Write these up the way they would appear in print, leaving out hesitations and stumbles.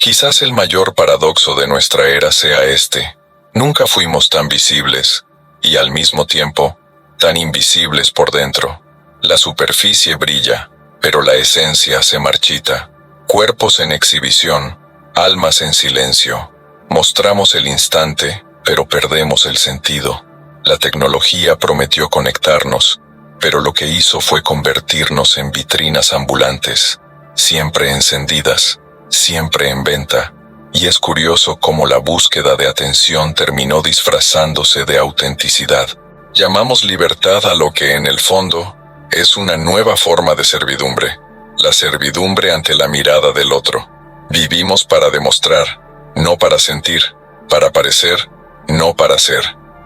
Quizás el mayor paradoxo de nuestra era sea este: nunca fuimos tan visibles, y al mismo tiempo, tan invisibles por dentro. La superficie brilla, pero la esencia se marchita. Cuerpos en exhibición, almas en silencio. Mostramos el instante, pero perdemos el sentido. La tecnología prometió conectarnos, pero lo que hizo fue convertirnos en vitrinas ambulantes, siempre encendidas, siempre en venta. Y es curioso cómo la búsqueda de atención terminó disfrazándose de autenticidad. Llamamos libertad a lo que en el fondo es una nueva forma de servidumbre, la servidumbre ante la mirada del otro. Vivimos para demostrar, no para sentir, para parecer, no para ser.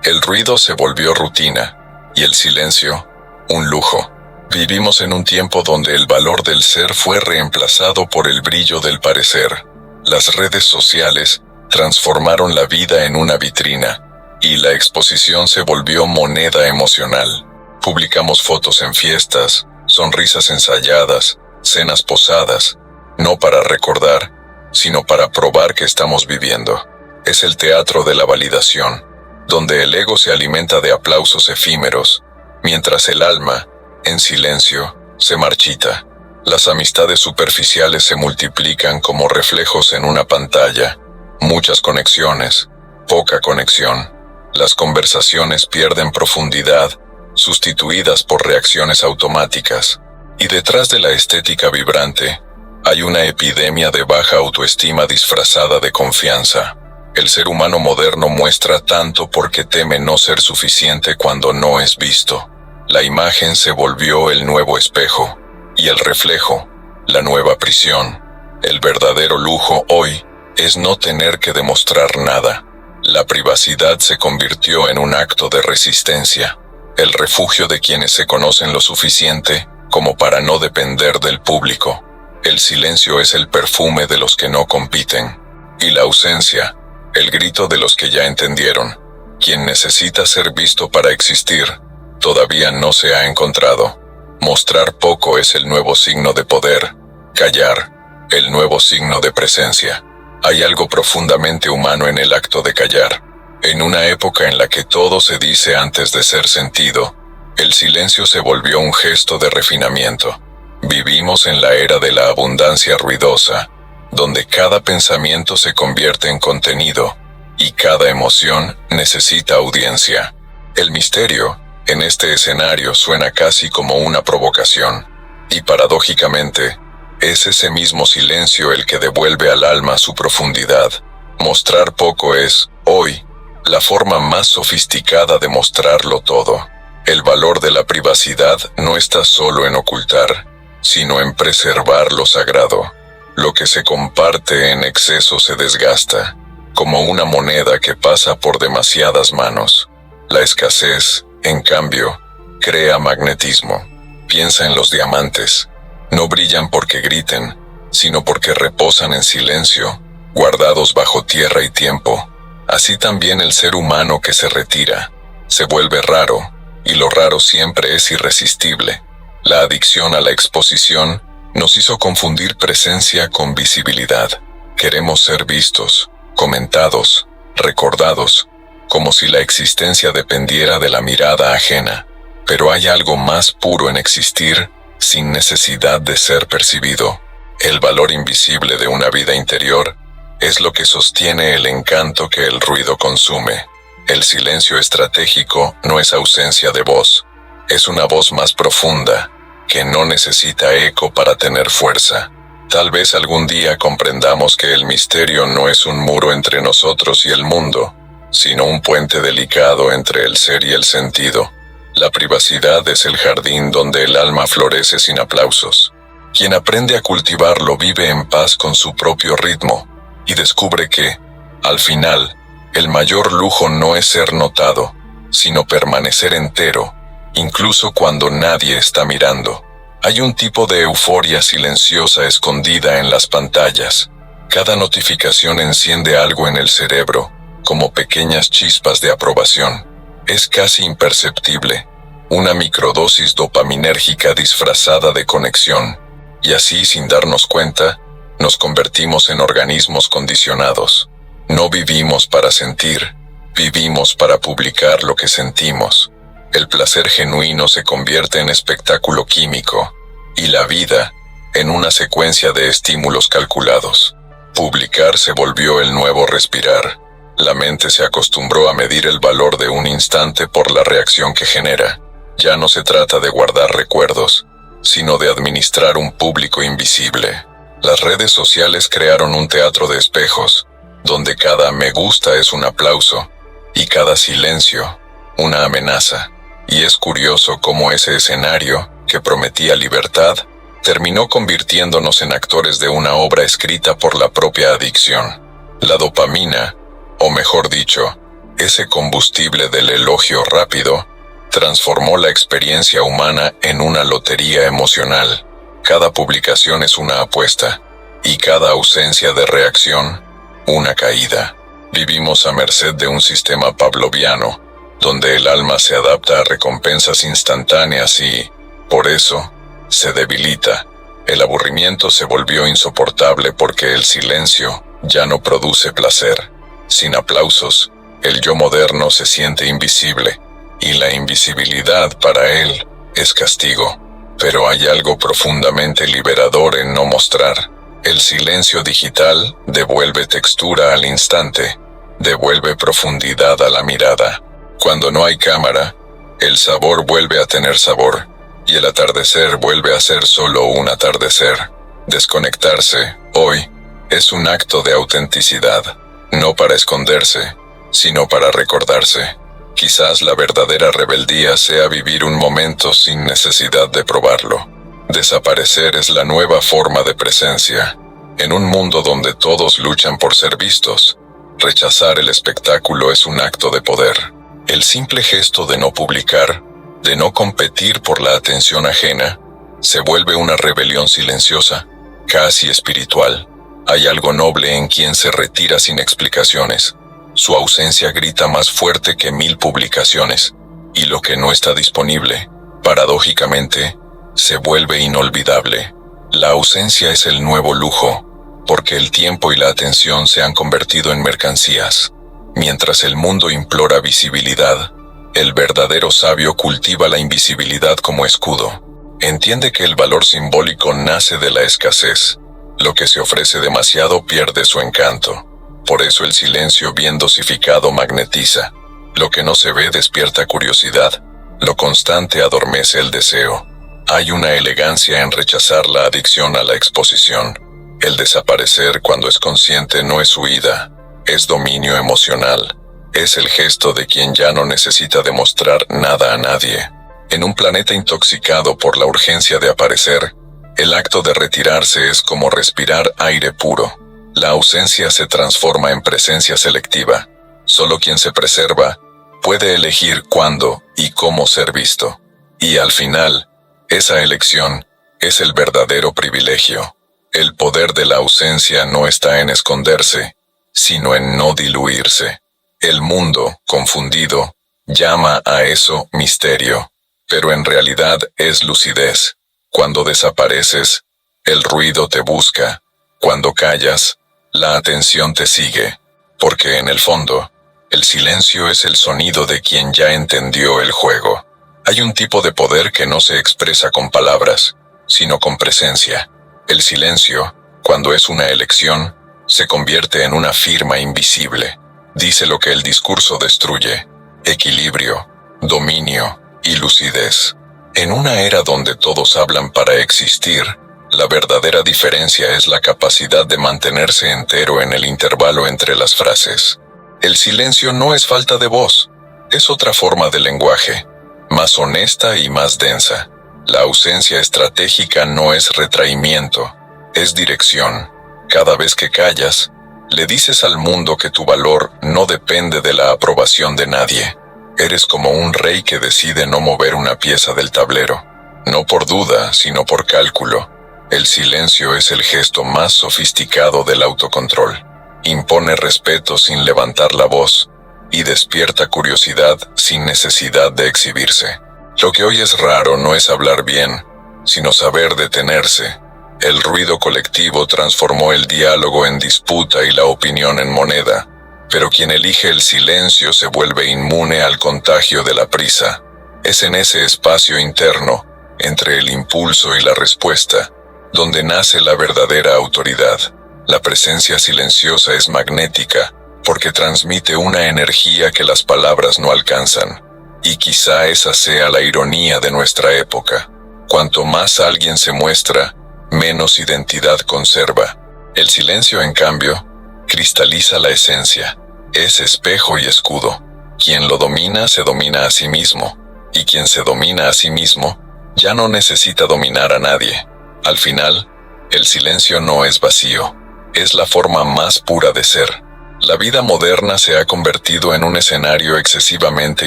El ruido se volvió rutina, y el silencio, un lujo. Vivimos en un tiempo donde el valor del ser fue reemplazado por el brillo del parecer. Las redes sociales transformaron la vida en una vitrina, y la exposición se volvió moneda emocional. Publicamos fotos en fiestas, sonrisas ensayadas, cenas posadas, no para recordar, sino para probar que estamos viviendo. Es el teatro de la validación, donde el ego se alimenta de aplausos efímeros, mientras el alma, en silencio, se marchita. Las amistades superficiales se multiplican como reflejos en una pantalla. Muchas conexiones, poca conexión. Las conversaciones pierden profundidad, sustituidas por reacciones automáticas. Y detrás de la estética vibrante, hay una epidemia de baja autoestima disfrazada de confianza. El ser humano moderno muestra tanto porque teme no ser suficiente cuando no es visto. La imagen se volvió el nuevo espejo, y el reflejo, la nueva prisión. El verdadero lujo hoy es no tener que demostrar nada. La privacidad se convirtió en un acto de resistencia, el refugio de quienes se conocen lo suficiente como para no depender del público. El silencio es el perfume de los que no compiten, y la ausencia, el grito de los que ya entendieron. Quien necesita ser visto para existir, todavía no se ha encontrado. Mostrar poco es el nuevo signo de poder, callar, el nuevo signo de presencia. Hay algo profundamente humano en el acto de callar. En una época en la que todo se dice antes de ser sentido, el silencio se volvió un gesto de refinamiento. Vivimos en la era de la abundancia ruidosa, donde cada pensamiento se convierte en contenido, y cada emoción necesita audiencia. El misterio, en este escenario, suena casi como una provocación, y paradójicamente, es ese mismo silencio el que devuelve al alma su profundidad. Mostrar poco es, hoy, la forma más sofisticada de mostrarlo todo. El valor de la privacidad no está solo en ocultar, sino en preservar lo sagrado. Lo que se comparte en exceso se desgasta, como una moneda que pasa por demasiadas manos. La escasez, en cambio, crea magnetismo. Piensa en los diamantes. No brillan porque griten, sino porque reposan en silencio, guardados bajo tierra y tiempo. Así también el ser humano que se retira, se vuelve raro, y lo raro siempre es irresistible. La adicción a la exposición nos hizo confundir presencia con visibilidad. Queremos ser vistos, comentados, recordados, como si la existencia dependiera de la mirada ajena. Pero hay algo más puro en existir sin necesidad de ser percibido. El valor invisible de una vida interior es lo que sostiene el encanto que el ruido consume. El silencio estratégico no es ausencia de voz, es una voz más profunda, que no necesita eco para tener fuerza. Tal vez algún día comprendamos que el misterio no es un muro entre nosotros y el mundo, sino un puente delicado entre el ser y el sentido. La privacidad es el jardín donde el alma florece sin aplausos. Quien aprende a cultivarlo vive en paz con su propio ritmo, y descubre que, al final, el mayor lujo no es ser notado, sino permanecer entero, incluso cuando nadie está mirando. Hay un tipo de euforia silenciosa escondida en las pantallas. Cada notificación enciende algo en el cerebro, como pequeñas chispas de aprobación. Es casi imperceptible, una microdosis dopaminérgica disfrazada de conexión, y así, sin darnos cuenta, Nos convertimos en organismos condicionados. No vivimos para sentir, vivimos para publicar lo que sentimos. El placer genuino se convierte en espectáculo químico, y la vida, en una secuencia de estímulos calculados. Publicar se volvió el nuevo respirar. La mente se acostumbró a medir el valor de un instante por la reacción que genera. Ya no se trata de guardar recuerdos, sino de administrar un público invisible. Las redes sociales crearon un teatro de espejos, donde cada me gusta es un aplauso, y cada silencio, una amenaza. Y es curioso cómo ese escenario, que prometía libertad, terminó convirtiéndonos en actores de una obra escrita por la propia adicción. La dopamina, o mejor dicho, ese combustible del elogio rápido, transformó la experiencia humana en una lotería emocional. Cada publicación es una apuesta, y cada ausencia de reacción, una caída. Vivimos a merced de un sistema pavloviano, donde el alma se adapta a recompensas instantáneas y, por eso, se debilita. El aburrimiento se volvió insoportable porque el silencio ya no produce placer. Sin aplausos, el yo moderno se siente invisible, y la invisibilidad para él es castigo. Pero hay algo profundamente liberador en no mostrar. El silencio digital devuelve textura al instante, devuelve profundidad a la mirada. Cuando no hay cámara, el sabor vuelve a tener sabor, y el atardecer vuelve a ser solo un atardecer. Desconectarse, hoy, es un acto de autenticidad. No para esconderse, sino para recordarse. Quizás la verdadera rebeldía sea vivir un momento sin necesidad de probarlo. Desaparecer es la nueva forma de presencia. En un mundo donde todos luchan por ser vistos, rechazar el espectáculo es un acto de poder. El simple gesto de no publicar, de no competir por la atención ajena, se vuelve una rebelión silenciosa, casi espiritual. Hay algo noble en quien se retira sin explicaciones. Su ausencia grita más fuerte que 1000 publicaciones, y lo que no está disponible, paradójicamente, se vuelve inolvidable. La ausencia es el nuevo lujo, porque el tiempo y la atención se han convertido en mercancías. Mientras el mundo implora visibilidad, el verdadero sabio cultiva la invisibilidad como escudo. Entiende que el valor simbólico nace de la escasez. Lo que se ofrece demasiado pierde su encanto. Por eso el silencio bien dosificado magnetiza. Lo que no se ve despierta curiosidad. Lo constante adormece el deseo. Hay una elegancia en rechazar la adicción a la exposición. El desaparecer cuando es consciente no es huida, es dominio emocional. Es el gesto de quien ya no necesita demostrar nada a nadie. En un planeta intoxicado por la urgencia de aparecer, el acto de retirarse es como respirar aire puro. La ausencia se transforma en presencia selectiva. Solo quien se preserva puede elegir cuándo y cómo ser visto. Y al final, esa elección es el verdadero privilegio. El poder de la ausencia no está en esconderse, sino en no diluirse. El mundo, confundido, llama a eso misterio, pero en realidad es lucidez. Cuando desapareces, el ruido te busca. Cuando callas, la atención te sigue, porque en el fondo, el silencio es el sonido de quien ya entendió el juego. Hay un tipo de poder que no se expresa con palabras, sino con presencia. El silencio, cuando es una elección, se convierte en una firma invisible. Dice lo que el discurso destruye: equilibrio, dominio y lucidez. En una era donde todos hablan para existir, la verdadera diferencia es la capacidad de mantenerse entero en el intervalo entre las frases. El silencio no es falta de voz, es otra forma de lenguaje, más honesta y más densa. La ausencia estratégica no es retraimiento, es dirección. Cada vez que callas, le dices al mundo que tu valor no depende de la aprobación de nadie. Eres como un rey que decide no mover una pieza del tablero, no por duda, sino por cálculo. El silencio es el gesto más sofisticado del autocontrol. Impone respeto sin levantar la voz, y despierta curiosidad sin necesidad de exhibirse. Lo que hoy es raro no es hablar bien, sino saber detenerse. El ruido colectivo transformó el diálogo en disputa y la opinión en moneda, pero quien elige el silencio se vuelve inmune al contagio de la prisa. Es en ese espacio interno, entre el impulso y la respuesta, donde nace la verdadera autoridad. La presencia silenciosa es magnética, porque transmite una energía que las palabras no alcanzan. Y quizá esa sea la ironía de nuestra época. Cuanto más alguien se muestra, menos identidad conserva. El silencio, en cambio, cristaliza la esencia. Es espejo y escudo. Quien lo domina se domina a sí mismo, y quien se domina a sí mismo ya no necesita dominar a nadie. Al final, el silencio no es vacío, es la forma más pura de ser. La vida moderna se ha convertido en un escenario excesivamente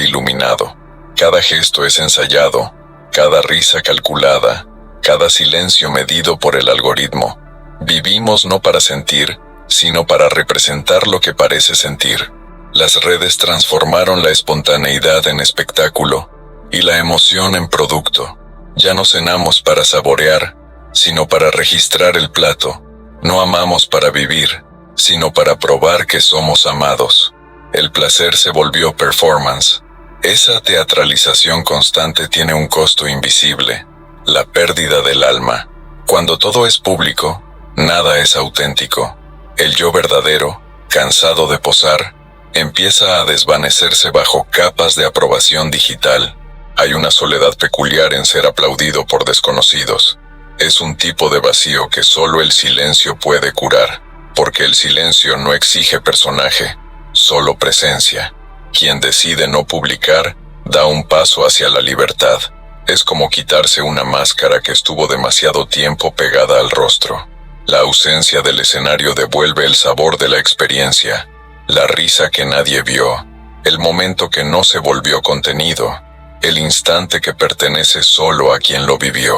iluminado. Cada gesto es ensayado, cada risa calculada, cada silencio medido por el algoritmo. Vivimos no para sentir, sino para representar lo que parece sentir. Las redes transformaron la espontaneidad en espectáculo y la emoción en producto. Ya no cenamos para saborear, sino para registrar el plato. No amamos para vivir, sino para probar que somos amados. El placer se volvió performance. Esa teatralización constante tiene un costo invisible, la pérdida del alma. Cuando todo es público, nada es auténtico. El yo verdadero, cansado de posar, empieza a desvanecerse bajo capas de aprobación digital. Hay una soledad peculiar en ser aplaudido por desconocidos. Es un tipo de vacío que solo el silencio puede curar, porque el silencio no exige personaje, solo presencia. Quien decide no publicar, da un paso hacia la libertad. Es como quitarse una máscara que estuvo demasiado tiempo pegada al rostro. La ausencia del escenario devuelve el sabor de la experiencia, la risa que nadie vio, el momento que no se volvió contenido, el instante que pertenece solo a quien lo vivió.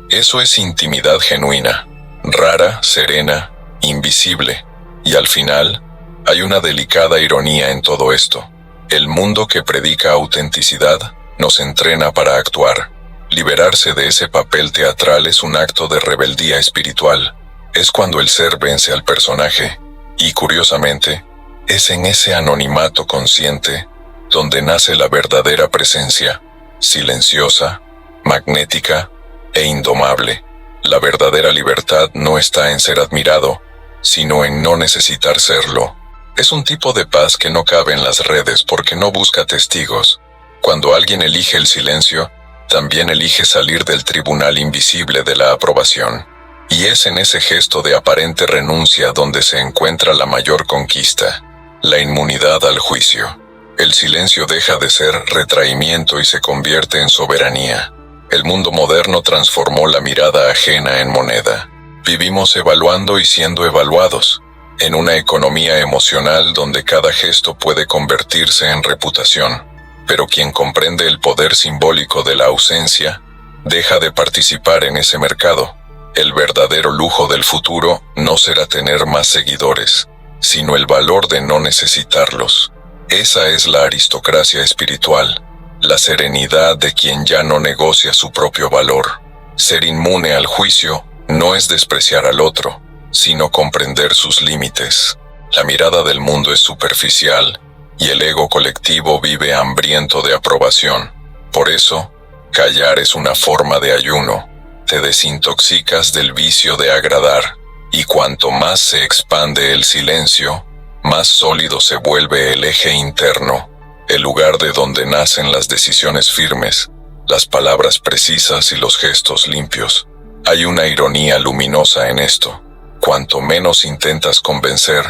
Eso es intimidad genuina, rara, serena, invisible, y al final, hay una delicada ironía en todo esto. El mundo que predica autenticidad nos entrena para actuar. Liberarse de ese papel teatral es un acto de rebeldía espiritual. Es cuando el ser vence al personaje, y curiosamente, es en ese anonimato consciente donde nace la verdadera presencia, silenciosa, magnética e indomable. La verdadera libertad no está en ser admirado, sino en no necesitar serlo. Es un tipo de paz que no cabe en las redes porque no busca testigos. Cuando alguien elige el silencio, también elige salir del tribunal invisible de la aprobación. Y es en ese gesto de aparente renuncia donde se encuentra la mayor conquista, la inmunidad al juicio. El silencio deja de ser retraimiento y se convierte en soberanía. El mundo moderno transformó la mirada ajena en moneda. Vivimos evaluando y siendo evaluados, en una economía emocional donde cada gesto puede convertirse en reputación. Pero quien comprende el poder simbólico de la ausencia, deja de participar en ese mercado. El verdadero lujo del futuro no será tener más seguidores, sino el valor de no necesitarlos. Esa es la aristocracia espiritual, la serenidad de quien ya no negocia su propio valor. Ser inmune al juicio no es despreciar al otro, sino comprender sus límites. La mirada del mundo es superficial, y el ego colectivo vive hambriento de aprobación. Por eso, callar es una forma de ayuno. Te desintoxicas del vicio de agradar, y cuanto más se expande el silencio, más sólido se vuelve el eje interno, el lugar de donde nacen las decisiones firmes, las palabras precisas y los gestos limpios. Hay una ironía luminosa en esto. Cuanto menos intentas convencer,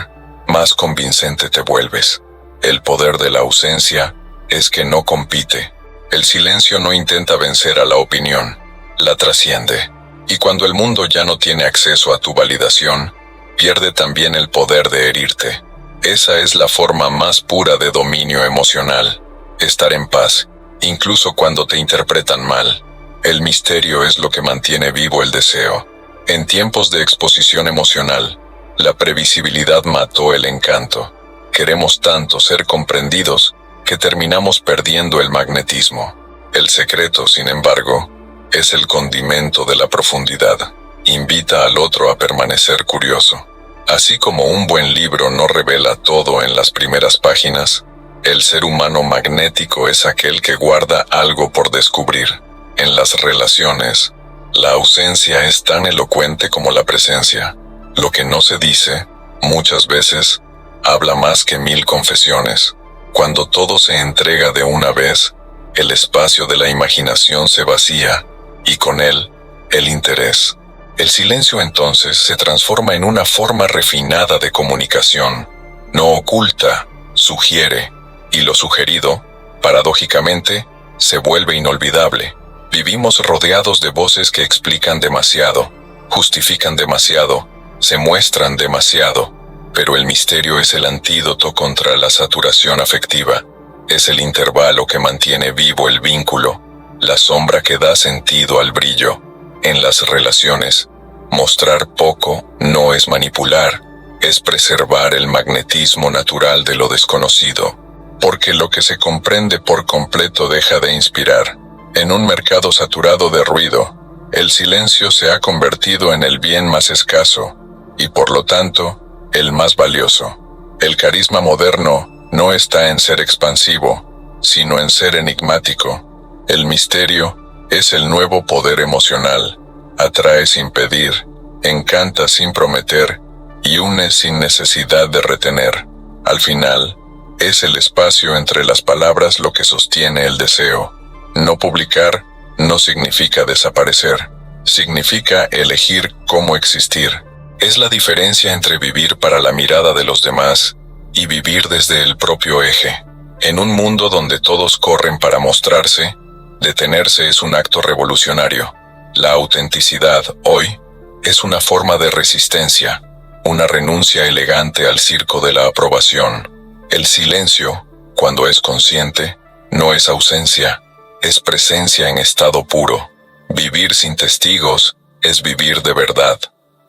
más convincente te vuelves. El poder de la ausencia es que no compite. El silencio no intenta vencer a la opinión, la trasciende. Y cuando el mundo ya no tiene acceso a tu validación, pierde también el poder de herirte. Esa es la forma más pura de dominio emocional. Estar en paz, incluso cuando te interpretan mal. El misterio es lo que mantiene vivo el deseo. En tiempos de exposición emocional, la previsibilidad mató el encanto. Queremos tanto ser comprendidos que terminamos perdiendo el magnetismo. El secreto, sin embargo, es el condimento de la profundidad. invita al otro a permanecer curioso. Así como un buen libro no revela todo en las primeras páginas, el ser humano magnético es aquel que guarda algo por descubrir. En las relaciones, la ausencia es tan elocuente como la presencia. Lo que no se dice, muchas veces, habla más que 1000 confesiones. Cuando todo se entrega de una vez, el espacio de la imaginación se vacía, y con él, el interés. El silencio entonces se transforma en una forma refinada de comunicación. No oculta, sugiere, y lo sugerido, paradójicamente, se vuelve inolvidable. Vivimos rodeados de voces que explican demasiado, justifican demasiado, se muestran demasiado, pero el misterio es el antídoto contra la saturación afectiva. Es el intervalo que mantiene vivo el vínculo, la sombra que da sentido al brillo. En las relaciones, mostrar poco no es manipular, es preservar el magnetismo natural de lo desconocido, porque lo que se comprende por completo deja de inspirar. En un mercado saturado de ruido, el silencio se ha convertido en el bien más escaso, y por lo tanto, el más valioso. El carisma moderno no está en ser expansivo, sino en ser enigmático. El misterio es el nuevo poder emocional, atrae sin pedir, encanta sin prometer, y une sin necesidad de retener. Al final, es el espacio entre las palabras lo que sostiene el deseo. No publicar no significa desaparecer, significa elegir cómo existir. Es la diferencia entre vivir para la mirada de los demás y vivir desde el propio eje. En un mundo donde todos corren para mostrarse, detenerse es un acto revolucionario. La autenticidad, hoy, es una forma de resistencia, una renuncia elegante al circo de la aprobación. El silencio, cuando es consciente, no es ausencia, es presencia en estado puro. Vivir sin testigos es vivir de verdad.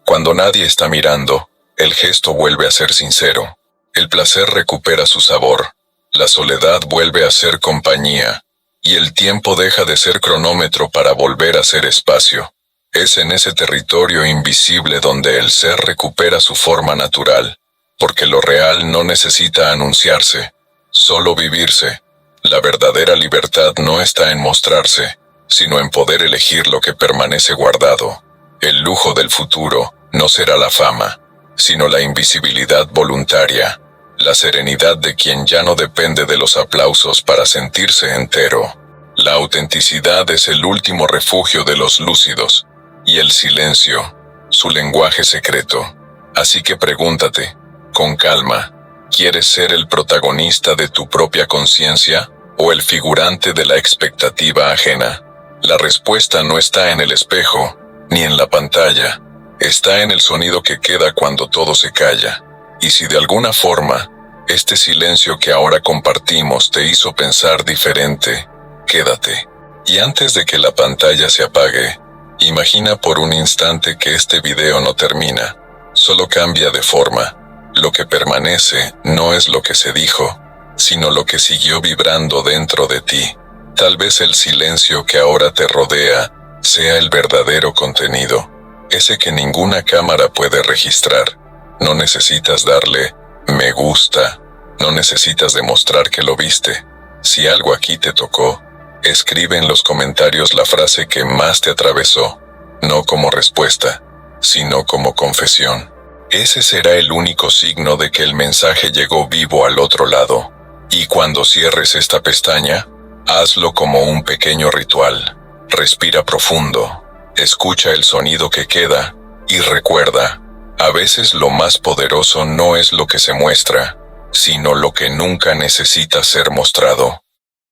Cuando nadie está mirando, el gesto vuelve a ser sincero. El placer recupera su sabor, la soledad vuelve a ser compañía, y el tiempo deja de ser cronómetro para volver a ser espacio. Es en ese territorio invisible donde el ser recupera su forma natural, porque lo real no necesita anunciarse, solo vivirse. La verdadera libertad no está en mostrarse, sino en poder elegir lo que permanece guardado. El lujo del futuro no será la fama, sino la invisibilidad voluntaria, la serenidad de quien ya no depende de los aplausos para sentirse entero. La autenticidad es el último refugio de los lúcidos, y el silencio, su lenguaje secreto. Así que pregúntate, con calma, ¿quieres ser el protagonista de tu propia conciencia o el figurante de la expectativa ajena? La respuesta no está en el espejo, ni en la pantalla, está en el sonido que queda cuando todo se calla. Y si de alguna forma, este silencio que ahora compartimos te hizo pensar diferente, quédate. Y antes de que la pantalla se apague, imagina por un instante que este video no termina, solo cambia de forma. Lo que permanece no es lo que se dijo, sino lo que siguió vibrando dentro de ti. Tal vez el silencio que ahora te rodea sea el verdadero contenido, ese que ninguna cámara puede registrar. No necesitas darle me gusta, no necesitas demostrar que lo viste. Si algo aquí te tocó, escribe en los comentarios la frase que más te atravesó, no como respuesta, sino como confesión. Ese será el único signo de que el mensaje llegó vivo al otro lado. Y cuando cierres esta pestaña, hazlo como un pequeño ritual. Respira profundo, escucha el sonido que queda, y recuerda, a veces lo más poderoso no es lo que se muestra, sino lo que nunca necesita ser mostrado.